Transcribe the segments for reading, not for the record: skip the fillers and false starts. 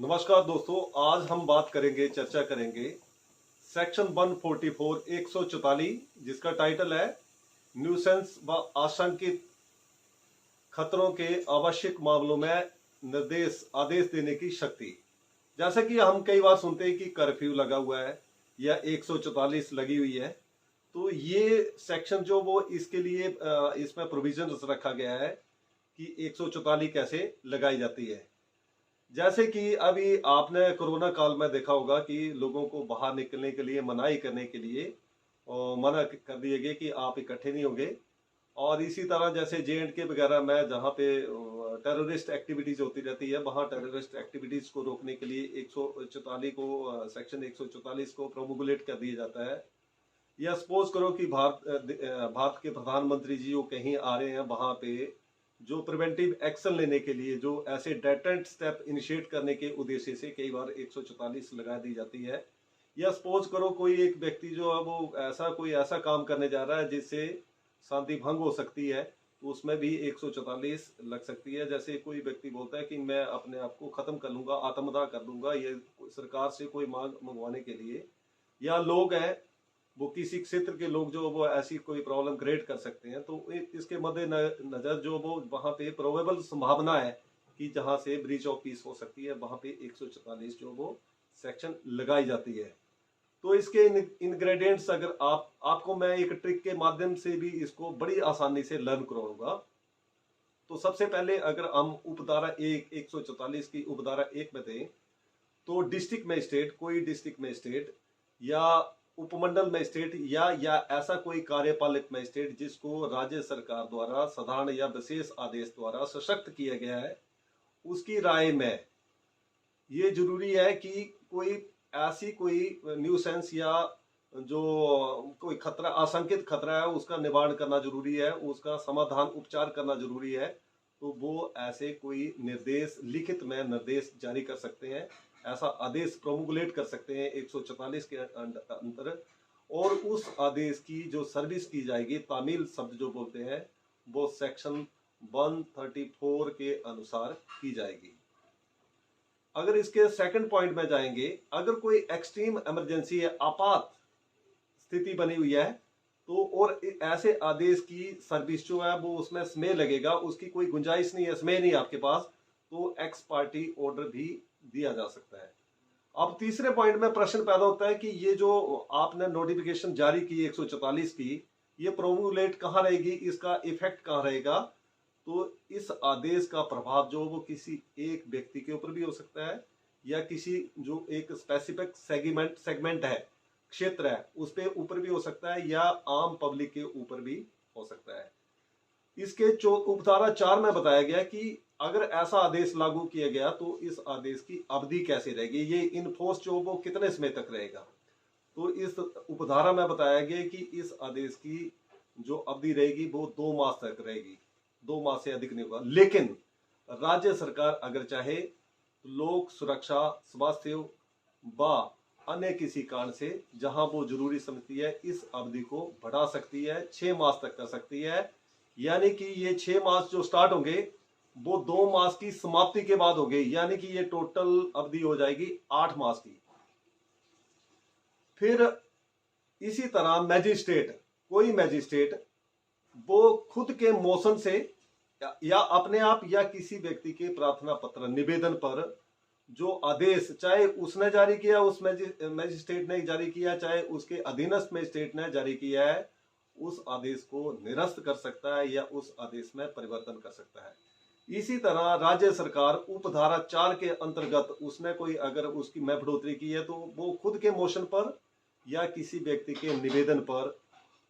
नमस्कार दोस्तों, आज हम बात करेंगे, चर्चा करेंगे सेक्शन 144 144 जिसका टाइटल है न्यूसेंस व आशंकित खतरों के आवश्यक मामलों में निर्देश आदेश देने की शक्ति। जैसे कि हम कई बार सुनते हैं कि कर्फ्यू लगा हुआ है या 144 लगी हुई है, तो ये सेक्शन जो वो इसके लिए इसमें प्रोविजन रखा गया है कि 144 कैसे लगाई जाती है। जैसे कि अभी आपने कोरोना काल में देखा होगा कि लोगों को बाहर निकलने के लिए मनाही करने के लिए मना कर दिए गए कि आप इकट्ठे नहीं होंगे। और इसी तरह जैसे JNK वगैरह में जहाँ पे टेररिस्ट एक्टिविटीज होती रहती है, वहाँ टेररिस्ट एक्टिविटीज को रोकने के लिए 144 को सेक्शन 144 को प्रोमुलेट कर दिया जाता है। या सपोज करो कि भारत के प्रधानमंत्री जी वो कहीं आ रहे हैं, वहाँ पे जो प्रिवेंटिव एक्शन लेने के लिए जो ऐसे डेटेंट स्टेप इनिशिएट करने के उद्देश्य से कई बार 144 लगा दी जाती है। या सपोज करो कोई एक व्यक्ति जो है वो कोई ऐसा काम करने जा रहा है जिससे शांति भंग हो सकती है, तो उसमें भी 144 लग सकती है। जैसे कोई व्यक्ति बोलता है कि मैं अपने आप को खत्म कर लूंगा, आत्मदाह कर दूंगा, ये सरकार से कोई मांग मंगवाने के लिए। या लोग हैं वो किसी क्षेत्र के लोग जो वो ऐसी कोई प्रॉब्लम क्रिएट कर सकते हैं, तो इसके मद्देनजर जो वो वहाँ पे प्रोबेबल संभावना है कि जहाँ से ब्रीच ऑफ पीस हो सकती है, वहाँ पे 144 जो वो सेक्शन लगाई जाती है। तो इसके इंग्रेडिएंट्स अगर आपको मैं एक ट्रिक के माध्यम से भी इसको बड़ी आसानी से लर्न कराऊंगा। तो सबसे पहले अगर हम उपधारा 144 की उपधारा 1 में दें, तो डिस्ट्रिक्ट मजिस्ट्रेट, कोई डिस्ट्रिक्ट मजिस्ट्रेट या उपमंडल मजिस्ट्रेट या ऐसा कोई कार्यपालक मजिस्ट्रेट जिसको राज्य सरकार द्वारा साधारण या विशेष आदेश द्वारा सशक्त किया गया है, उसकी राय में ये जरूरी है कि कोई न्यूसेंस या जो कोई खतरा, आशंकित खतरा है, उसका निवारण करना जरूरी है, उसका समाधान उपचार करना जरूरी है। तो वो ऐसे कोई निर्देश, लिखित में निर्देश जारी कर सकते हैं, ऐसा आदेश प्रोमुलेट कर सकते हैं 144 के अंतर। और उस आदेश की जो सर्विस की जाएगी, तामील शब्द जो बोलते हैं, वो सेक्शन 134 के अनुसार की जाएगी। अगर इसके सेकंड पॉइंट में जाएंगे, अगर कोई एक्सट्रीम इमरजेंसी है, आपात स्थिति बनी हुई है, तो और ऐसे आदेश की सर्विस जो है वो उसमें स्मे लगेगा, उसकी कोई गुंजाइश नहीं है, स्मे नहीं आपके पास, तो एक्स पार्टी ऑर्डर भी दिया जा सकता है। अब तीसरे पॉइंट में प्रश्न पैदा होता है कि ये जो आपने नोटिफिकेशन जारी की 144 की, ये प्रोमुलेट कहाँ रहेगी, इसका इफेक्ट कहाँ रहेगा। तो इस आदेश का प्रभाव जो वो किसी एक व्यक्ति के ऊपर भी हो सकता है, या किसी जो एक स्पेसिफिक सेगमेंट है, क्षेत्र है, उस पे ऊपर भी हो सकता है, या आम पब्लिक के ऊपर भी हो सकता है। इसके उपधारा 4 में बताया गया कि अगर ऐसा आदेश लागू किया गया तो इस आदेश की अवधि कैसे रहेगी, ये इनफोर्स जो वो कितने समय तक रहेगा। तो इस उपधारा में बताया गया कि इस आदेश की जो अवधि रहेगी वो 2 मास तक रहेगी, 2 मास से अधिक नहीं होगा। लेकिन राज्य सरकार अगर चाहे तो लोक सुरक्षा, स्वास्थ्य व अन्य किसी कारण से जहां वो जरूरी समझती है, इस अवधि को बढ़ा सकती है, 6 मास तक कर सकती है। यानी कि ये 6 मास जो स्टार्ट होंगे वो 2 मास की समाप्ति के बाद होंगे, यानी कि ये टोटल अवधि हो जाएगी 8 मास की। फिर इसी तरह मैजिस्ट्रेट, कोई मैजिस्ट्रेट वो खुद के मोशन से या अपने आप या किसी व्यक्ति के प्रार्थना पत्र, निवेदन पर जो आदेश, चाहे उसने जारी किया, उस मैजिस्ट्रेट ने जारी किया, चाहे उसके अधीनस्थ मैजिस्ट्रेट ने जारी किया है, उस आदेश को निरस्त कर सकता है या उस आदेश में परिवर्तन कर सकता है। इसी तरह राज्य सरकार उपधारा 4 के अंतर्गत उसने कोई अगर उसकी में बढ़ोतरी की है, तो वो खुद के मोशन पर या किसी व्यक्ति के निवेदन पर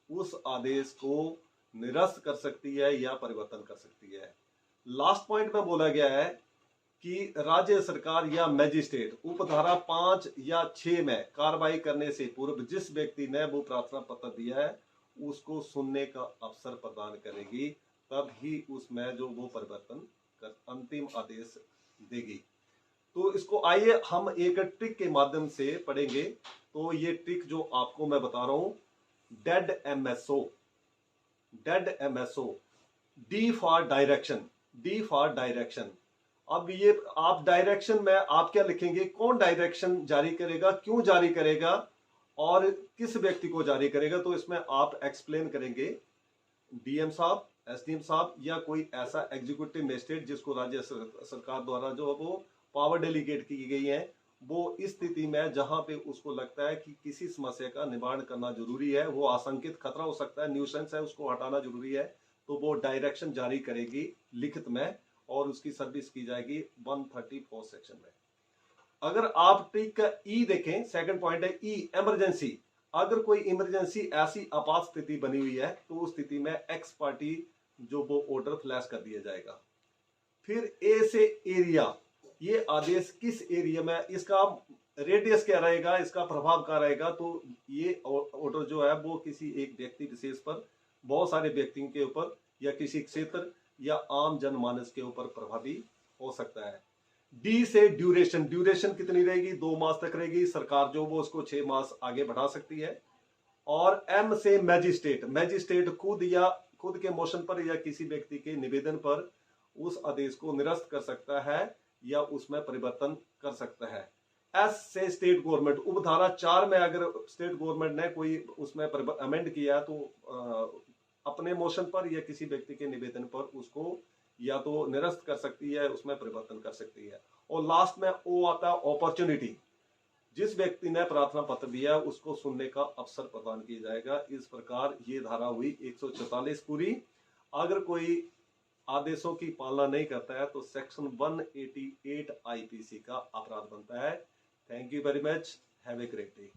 उस आदेश को निरस्त कर सकती है या परिवर्तन कर सकती है। लास्ट पॉइंट में बोला गया है कि राज्य सरकार या मैजिस्ट्रेट उपधारा 5 या 6 में कार्रवाई करने से पूर्व जिस व्यक्ति ने वो प्रार्थना पत्र दिया है उसको सुनने का अवसर प्रदान करेगी, तब ही उसमें जो वो परिवर्तन कर अंतिम आदेश देगी। तो इसको आइए हम एक ट्रिक के माध्यम से पढ़ेंगे। तो ये ट्रिक जो आपको मैं बता रहा हूं, dead MSO, D for direction, अब ये आप डायरेक्शन में आप क्या लिखेंगे, कौन डायरेक्शन जारी करेगा, क्यों जारी करेगा और किस व्यक्ति को जारी करेगा, तो इसमें आप एक्सप्लेन करेंगे डीएम साहब, एसडीएम साहब या कोई ऐसा एग्जीक्यूटिव मजिस्ट्रेट जिसको राज्य सरकार द्वारा जो वो पावर डेलीगेट की गई है, वो इस स्थिति में जहां पे उसको लगता है कि किसी समस्या का निवारण करना जरूरी है, वो आशंकित खतरा हो सकता है, न्यूसेंस है, उसको हटाना जरूरी है, तो वो डायरेक्शन जारी करेगी लिखित में और उसकी सर्विस की जाएगी 134 सेक्शन में। अगर आप टिक का ई देखें, सेकंड पॉइंट है ई, इमरजेंसी। अगर कोई इमरजेंसी ऐसी आपात स्थिति बनी हुई है तो उस स्थिति में एक्स पार्टी जो वो ऑर्डर फ्लैश कर दिया जाएगा। फिर ए से एरिया, ये आदेश किस एरिया में, इसका रेडियस क्या रहेगा, इसका प्रभाव क्या रहेगा, तो ये ऑर्डर जो है वो किसी एक व्यक्ति विशेष पर, बहुत सारे व्यक्तियों के ऊपर या किसी क्षेत्र या आम जनमानस के ऊपर प्रभावी हो सकता है। डी से ड्यूरेशन, ड्यूरेशन कितनी रहेगी, 2 मास तक रहेगी, सरकार जो वो उसको 6 मास आगे बढ़ा सकती है। और एम से मैजिस्ट्रेट, मैजिस्ट्रेट खुद के मोशन पर या किसी व्यक्ति के निवेदन पर उस आदेश को निरस्त कर सकता है या उसमें परिवर्तन कर सकता है। एस से स्टेट गवर्नमेंट, उपधारा 4 में अगर स्टेट गवर्नमेंट ने कोई उसमें अमेंड किया तो अपने मोशन पर या किसी व्यक्ति के निवेदन पर उसको या तो निरस्त कर सकती है, उसमें परिवर्तन कर सकती है। और लास्ट में ओ आता है अपॉर्चुनिटी, जिस व्यक्ति ने प्रार्थना पत्र दिया उसको सुनने का अवसर प्रदान किया जाएगा। इस प्रकार ये धारा हुई 144 पूरी। अगर कोई आदेशों की पालना नहीं करता है तो सेक्शन 188 आईपीसी का अपराध बनता है। Thank you very much, have a great day.